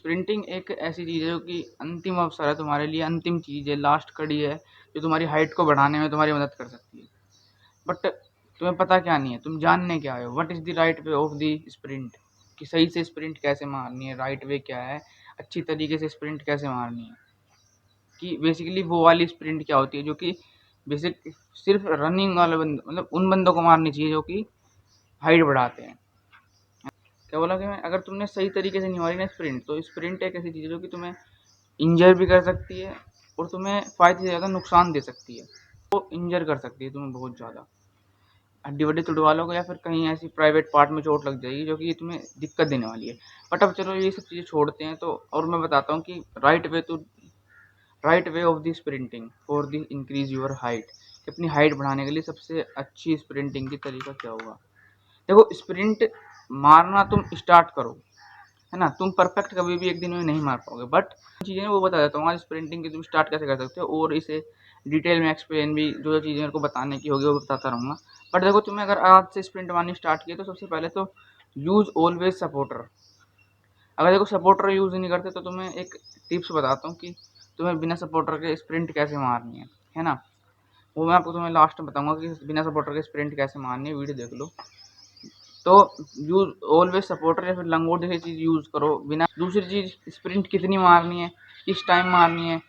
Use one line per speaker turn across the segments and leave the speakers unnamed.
Sprinting एक ऐसी चीज़ है जो कि अंतिम अवसर है तुम्हारे लिए, अंतिम चीज़ है, लास्ट कड़ी है जो तुम्हारी हाइट को बढ़ाने में तुम्हारी मदद कर सकती है। बट तुम्हें पता क्या नहीं है, तुम जानने क्या आए हो, what is the right way of the sprint, कि सही से स्प्रिंट कैसे मारनी है, राइट वे क्या है, अच्छी तरीके से स्प्रिंट कैसे मारनी है। कि बेसिकली वो वाली स्प्रिंट क्या होती है जो कि बेसिक सिर्फ रनिंग वाले बंदे, मतलब उन बंदों को मारनी चाहिए जो कि हाइट बढ़ाते हैं। क्या बोला कि मैं, अगर तुमने सही तरीके से नहीं मारी ना स्प्रिंट, तो स्प्रिंट एक ऐसी चीज़ है जो कि तुम्हें इंजर भी कर सकती है और तुम्हें फ़ायदे से ज़्यादा नुकसान दे सकती है। वो इंजर कर सकती है तुम्हें बहुत ज़्यादा, हड्डी वड्डी तुड़वा लोगे या फिर कहीं ऐसी प्राइवेट पार्ट में चोट लग जाएगी जो कि तुम्हें दिक्कत देने वाली है। बट अब चलो ये सब चीज़ें छोड़ते हैं, तो और मैं बताता हूँ कि right way of the sprinting for the increase your height, कि अपनी हाइट बढ़ाने के लिए सबसे अच्छी स्प्रिंटिंग की तरीका क्या होगा। देखो, स्प्रिंट मारना तुम स्टार्ट करो, है ना, तुम परफेक्ट कभी भी एक दिन में नहीं मार पाओगे, बट चीज़ें वो बता देता हूँ आज स्प्रिंटिंग की तुम स्टार्ट कैसे कर सकते हो, और इसे डिटेल में एक्सप्लेन भी जो जो चीज़ें मेरे को बताने की होगी वो बताता रहूँगा। बट देखो, तुम्हें अगर आज से स्प्रिंट मारनी स्टार्ट की तो सबसे पहले तो यूज़ ऑलवेज सपोर्टर। अगर देखो सपोर्टर यूज़ नहीं करते तो तुम्हें एक टिप्स बताता हूँ कि तुम्हें बिना सपोर्टर के स्प्रिंट कैसे मारनी है ना। वो मैं आपको तुम्हें लास्ट में बताऊंगा कि बिना सपोर्टर के स्प्रिंट कैसे मारनी है, वीडियो देख लो। तो यूज ऑलवेज सपोर्टर या फिर लंगोट जैसी चीज़ यूज़ करो बिना। दूसरी चीज़, स्प्रिंट कितनी मारनी है, किस टाइम मारनी है,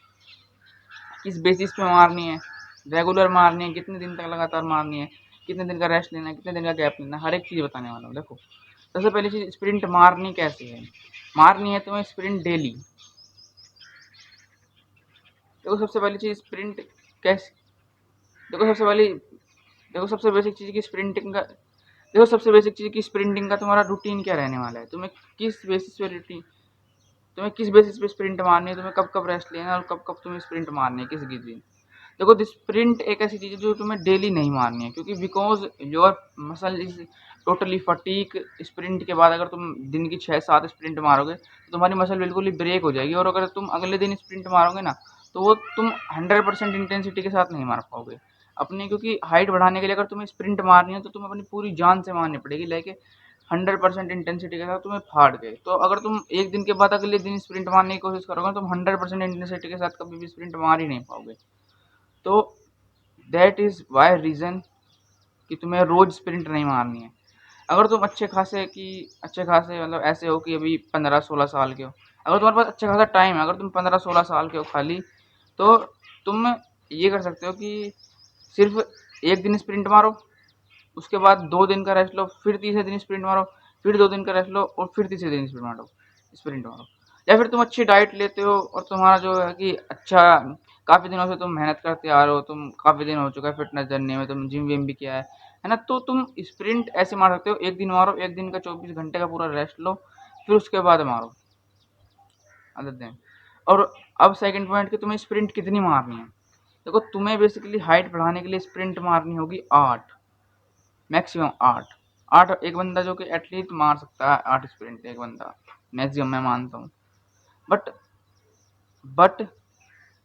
किस बेसिस पे मारनी है, रेगुलर मारनी है, कितने दिन तक लगातार मारनी है, कितने दिन का रेस्ट लेना है, कितने दिन का गैप लेना है, हर एक चीज़ बताने वाला हूँ। देखो, सबसे पहली चीज़, स्प्रिंट मारनी कैसे है। मारनी है तुम्हें स्प्रिंट डेली। देखो सबसे पहली चीज़ स्प्रिंट कैसे, देखो सबसे पहली देखो सबसे बेसिक चीज़ की स्प्रिंटिंग का देखो सबसे बेसिक चीज़ की स्प्रिंटिंग का तुम्हारा रूटीन क्या रहने वाला है, तुम्हें किस बेसिस पे रूटीन, तुम्हें किस बेसिस पे स्प्रिंट मारनी है, तुम्हें कब कब रेस्ट लेना है और कब कब तुम्हें स्प्रिंट मारनी है, किस किस दिन। देखो, दिस स्प्रिंट एक ऐसी चीज़ है जो तुम्हें डेली नहीं मारनी है, क्योंकि because your muscle is totally fatigue. Sprint के बाद अगर तुम दिन की 6-7 स्प्रिंट मारोगे तो तुम्हारी मसल बिल्कुल ही ब्रेक हो जाएगी, और अगर तुम अगले दिन स्प्रिंट मारोगे ना तो वो तुम 100% इंटेंसिटी के साथ नहीं मार पाओगे अपनी, क्योंकि हाइट बढ़ाने के लिए अगर तुम्हें स्प्रिंट मारनी है तो तुम्हें अपनी पूरी जान से मारनी पड़ेगी, लेके 100% इंटेंसिटी के साथ तुम्हें फाड़ के। तो अगर तुम एक दिन के बाद अगले दिन स्प्रिंट मारने की कोशिश करोगे तो तुम 100% इंटेंसिटी के साथ कभी भी स्प्रिंट मार ही नहीं पाओगे। तो दैट इज़ वाई रीज़न कि तुम्हें रोज़ स्प्रिंट नहीं मारनी है। अगर तुम अच्छे खासे मतलब ऐसे हो कि अभी 15-16 साल के हो, अगर तुम्हारे पास अच्छा खासा टाइम है, अगर तुम 15-16 साल के हो खाली, तो तुम ये कर सकते हो कि सिर्फ एक दिन स्प्रिंट मारो, उसके बाद 2 दिन का रेस्ट लो, फिर तीसरे दिन स्प्रिंट मारो, फिर 2 दिन का रेस्ट लो और फिर तीसरे दिन स्प्रिंट मारो। या फिर तुम अच्छी डाइट लेते हो और तुम्हारा जो है कि अच्छा, काफ़ी दिनों से तुम मेहनत करते आ रहे हो, तुम काफ़ी दिन हो चुका है फिटनेस जर्नी में, तुम जिम विम भी किया है ना, तो तुम स्प्रिंट ऐसे मार सकते हो, एक दिन मारो, एक दिन का 24 घंटे का पूरा रेस्ट लो, फिर उसके बाद मारो अदर दिन। और अब सेकंड पॉइंट कि तुम्हें स्प्रिंट कितनी मारनी है। देखो, तुम्हें बेसिकली हाइट बढ़ाने के लिए स्प्रिंट मारनी होगी 8, मैक्सिमम 8। एक बंदा जो कि एटलीस्ट मार सकता है 8 स्प्रिंट, एक बंदा मैक्सिमम मैं मानता हूँ। बट बट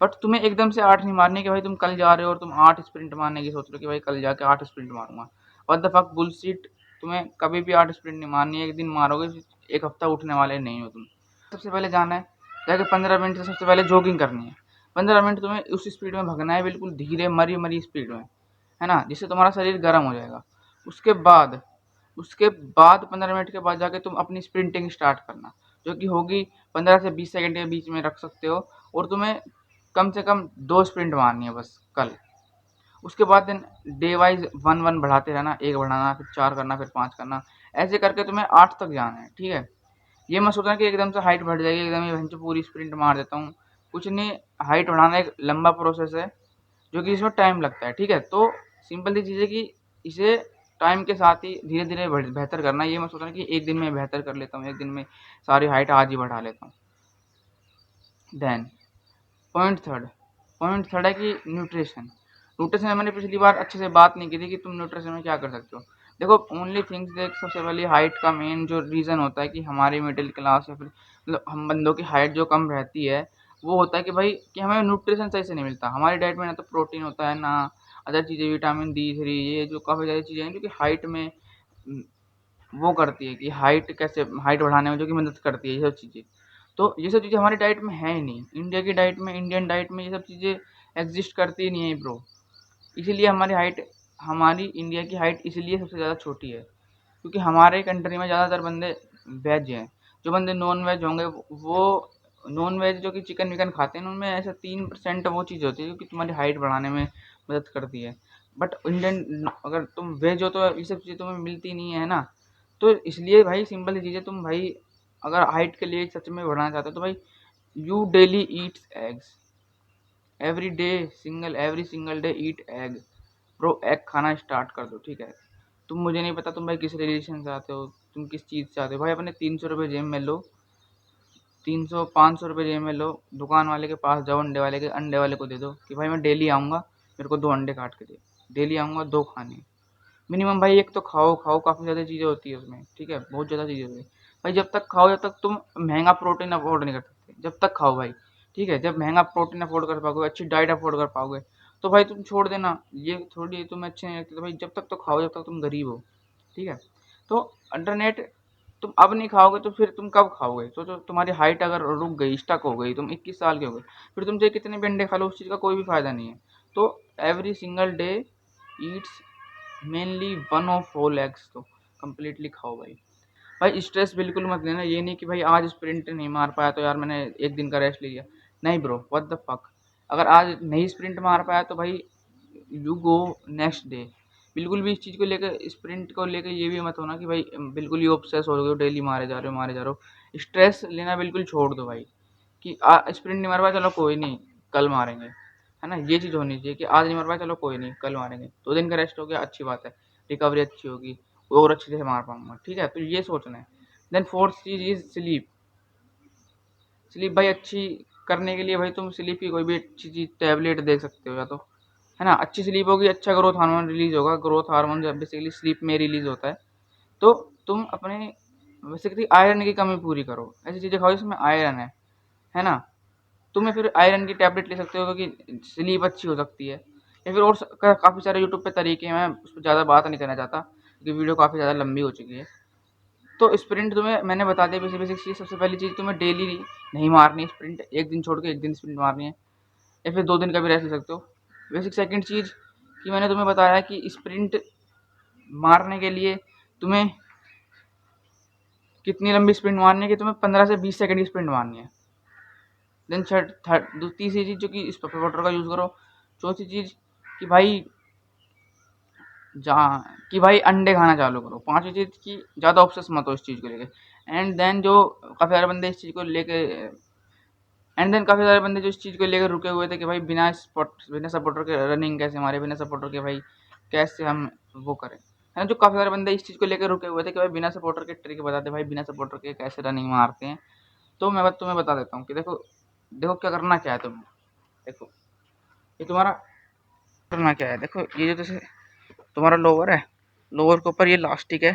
बट तुम्हें एकदम से 8 नहीं मारनी कि भाई तुम कल जा रहे हो और तुम 8 स्प्रिंट मारने की सोच रहे हो कि भाई कल जाके 8 स्प्रिंट मारूंगा। What the fuck bullshit. तुम्हें कभी भी 8 स्प्रिंट नहीं मारनी है, एक दिन मारोगे, एक हफ्ता उठने वाले नहीं हो तुम। सबसे पहले जाना है जाके 15 मिनट से सबसे पहले जॉगिंग करनी है। 15 मिनट तुम्हें उस स्पीड में भगना है, बिल्कुल धीरे मरी मरी स्पीड में, है ना, जिससे तुम्हारा शरीर गर्म हो जाएगा। उसके बाद उसके बाद 15 मिनट के बाद जाके तुम अपनी स्प्रिंटिंग स्टार्ट करना, जो कि होगी 15 से 20 सेकंड के बीच में रख सकते हो, और तुम्हें कम से कम 2 स्प्रिंट मारनी है बस कल। उसके बाद दिन डे वाइज 1-1 बढ़ाते रहना, 1 बढ़ाना, फिर 4 करना, फिर 5 करना, ऐसे करके तुम्हें 8 तक जाना है, ठीक है। ये मत सोचना कि एकदम से हाइट बढ़ जाएगी, एकदम ही भैंचो पूरी स्प्रिंट मार देता हूँ, कुछ नहीं। हाइट बढ़ाना एक लंबा प्रोसेस है जो कि इसमें टाइम लगता है, ठीक है। तो सिंपल सी चीज़ है कि इसे टाइम के साथ ही धीरे धीरे बेहतर करना। ये मत सोचना कि एक दिन में बेहतर कर लेता हूँ, एक दिन में सारी हाइट आज ही बढ़ा लेता हूँ। देन पॉइंट थर्ड है कि न्यूट्रिशन। न्यूट्रिशन में मैंने पिछली बार अच्छे से बात नहीं की थी कि तुम न्यूट्रिशन में क्या कर सकते हो। देखो, ओनली थिंग्स देख, सबसे पहले हाइट का मेन जो रीज़न होता है कि हमारी मिडिल क्लास या फिर मतलब हम बंदों की हाइट जो कम रहती है, वो होता है कि भाई कि हमें न्यूट्रिशन सही से नहीं मिलता हमारी डाइट में, ना तो प्रोटीन होता है, ना अदर चीज़ें, विटामिन D3, ये जो काफ़ी ज़्यादा चीज़ें हैं जो कि हाइट में वो करती है कि हाइट बढ़ाने में जो कि मदद करती है, ये सब चीज़ें। तो ये सब चीज़ें हमारी डाइट में है ही नहीं, इंडिया की डाइट में, इंडियन डाइट में ये सब चीज़ें एग्जिस्ट करती ही नहीं है ब्रो। इसीलिए हमारी इंडिया की हाइट इसलिए सबसे ज़्यादा छोटी है, क्योंकि हमारे कंट्री में ज़्यादातर बंदे वेज हैं। जो बंदे नॉन वेज होंगे वो नॉन वेज जो कि चिकन विकन खाते हैं, उनमें ऐसा 3% वो चीज़ होती है जो कि तुम्हारी हाइट बढ़ाने में मदद करती है। बट इंडियन अगर तुम वेज हो तो ये सब चीज़ें तुम्हें मिलती नहीं है ना। तो इसलिए भाई सिंपल सी चीज़ है, तुम भाई अगर हाइट के लिए सच में बढ़ाना चाहते हो तो भाई you daily Yeats eggs every single day eat egg bro. Egg खाना स्टार्ट कर दो, ठीक है। तुम, मुझे नहीं पता तुम भाई किस रिलेशन से आते हो, तुम किस चीज़ से आते हो भाई। अपने 300 रुपये जेब में लो, 300-500 रुपये जेब में लो, दुकान वाले के पास जाओ, अंडे वाले को दे दो कि भाई मैं डेली आऊँगा, मेरे को 2 अंडे काट के दे। डेली आऊँगा 2 खाने मिनिमम भाई। एक तो खाओ, काफ़ी ज़्यादा चीज़ें होती है उसमें, ठीक है, बहुत ज़्यादा चीज़ें होती है भाई। जब तक खाओ, जब तक तुम महंगा प्रोटीन अफोर्ड नहीं कर सकते, जब तक खाओ भाई, ठीक है। जब महंगा प्रोटीन अफोर्ड कर पाओगे, अच्छी डाइट अफोर्ड कर पाओगे, तो भाई तुम छोड़ देना ये थोड़ी, तुम्हें अच्छे नहीं लगते तो भाई जब तक तो खाओ, जब तक तुम गरीब हो, ठीक है। तो अल्टरनेट, तुम अब नहीं खाओगे तो फिर तुम कब खाओगे? तो तुम्हारी हाइट अगर रुक गई, स्टक हो गई, तुम 21 साल के हो गए, फिर तुम चाहे कितने भी अंडे खा लो, उस चीज़ का कोई भी फायदा नहीं है। तो every single day eats mainly 1 of whole eggs, तो कंप्लीटली खाओ भाई। भाई स्ट्रेस बिल्कुल मत लेना, ये नहीं कि भाई आज स्प्रिंट नहीं मार पाया तो यार मैंने एक दिन का रेस्ट ले लिया। नहीं ब्रो, व्हाट द फक। अगर आज नहीं स्प्रिंट मार पाया तो भाई यू गो नेक्स्ट डे। बिल्कुल भी इस चीज़ को लेकर, स्प्रिंट को लेकर ये भी मत होना कि भाई बिल्कुल ही ऑब्सेस हो गए हो, डेली मारे जा रहे हो। स्ट्रेस लेना बिल्कुल छोड़ दो भाई, कि स्प्रिंट नहीं मार पाया, चलो कोई नहीं, कल मारेंगे, है ना। ये चीज़ होनी चाहिए कि आज नहीं मार पाया, चलो कोई नहीं, कल मारेंगे। 2 दिन का रेस्ट हो गया, अच्छी बात है, रिकवरी अच्छी होगी, और अच्छे से मार पाऊंगा, ठीक है। तो ये सोचना है। देन फोर्थ चीज़ इज स्लीप। स्लीप भाई अच्छी करने के लिए भाई तुम स्लीप की कोई भी अच्छी चीज़ टैबलेट देख सकते हो, या तो, है ना, अच्छी स्लीप होगी, अच्छा ग्रोथ हार्मोन रिलीज होगा। ग्रोथ हार्मोन जब बेसिकली स्लीप में रिलीज होता है, तो तुम अपने बेसिकली आयरन की कमी पूरी करो, ऐसी चीज़ें खाओ जिसमें आयरन है ना। तुम्हें फिर आयरन की टैबलेट ले सकते हो क्योंकि स्लीप अच्छी हो सकती है। या फिर और काफ़ी सारे यूट्यूब पे तरीके हैं, मैं उस पर ज़्यादा बात नहीं करना चाहता क्योंकि वीडियो काफ़ी ज़्यादा लंबी हो चुकी है। तो स्प्रिंट तुम्हें मैंने बता दिया, बेसिक बेसिक चीज़। सबसे पहली चीज़, तुम्हें डेली नहीं मारनी है स्प्रिंट, एक दिन छोड़ के एक दिन स्प्रिंट मारनी है, या फिर 2 दिन का भी रेस्ट ले सकते हो। बेसिक सेकंड चीज़ कि मैंने तुम्हें बताया कि स्प्रिंट मारने के लिए तुम्हें कितनी लंबी स्प्रिंट मारनी है, कि तुम्हें 15 से 20 सेकंड की स्प्रिंट मारनी है। देन तीसरी चीज़ जो कि इस वाटर का यूज़ करो। चौथी चीज़ कि भाई भाई अंडे खाना चालू करो। पांचवी चीज़ की ज़्यादा ऑब्सेस मत हो इस चीज़ को लेके। एंड देन जो काफ़ी सारे बंदे इस चीज़ को लेके एंड देन काफ़ी सारे बंदे जो इस चीज़ को लेकर रुके हुए थे कि भाई बिना सपोर्टर के रनिंग कैसे मारे, बिना सपोर्टर के भाई कैसे हम वो करें, है ना। जो काफ़ी सारे बंदे इस चीज़ को लेकर रुके हुए थे कि भाई बिना सपोर्टर के ट्रिक बताते, भाई बिना सपोर्टर के कैसे रनिंग मारते हैं। तो मैं तुम्हें बता देता हूँ कि देखो देखो क्या करना क्या है तुम्हें। देखो ये तुम्हारा करना क्या है, देखो ये जो जैसे तुम्हारा लोअर है, लोअर के ऊपर ये लास्टिक है,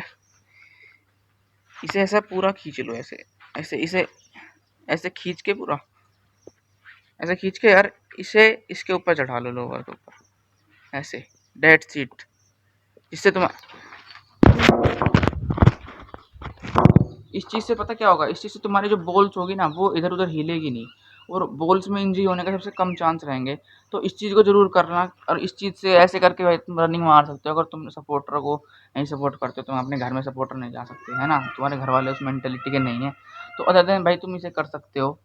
इसे ऐसा पूरा खींच लो, ऐसे ऐसे इसे ऐसे खींच के पूरा ऐसे खींच के यार, इसे इसके ऊपर चढ़ा लो, लोअर के ऊपर ऐसे, डेड सीट। इससे तुम इस चीज़ से पता क्या होगा, इस चीज़ से तुम्हारी जो बॉल्स होगी ना वो इधर उधर हिलेगी नहीं, और बॉल्स में इंजरी होने का सबसे कम चांस रहेंगे। तो इस चीज़ को जरूर करना, और इस चीज़ से ऐसे करके भाई तुम रनिंग मार सकते हो। अगर तुम सपोर्टर को नहीं सपोर्ट करते हो, तुम अपने घर में सपोर्टर नहीं जा सकते, है ना, तुम्हारे घर वाले उस मेंटेलिटी के नहीं है, तो अदर देन भाई तुम इसे कर सकते हो।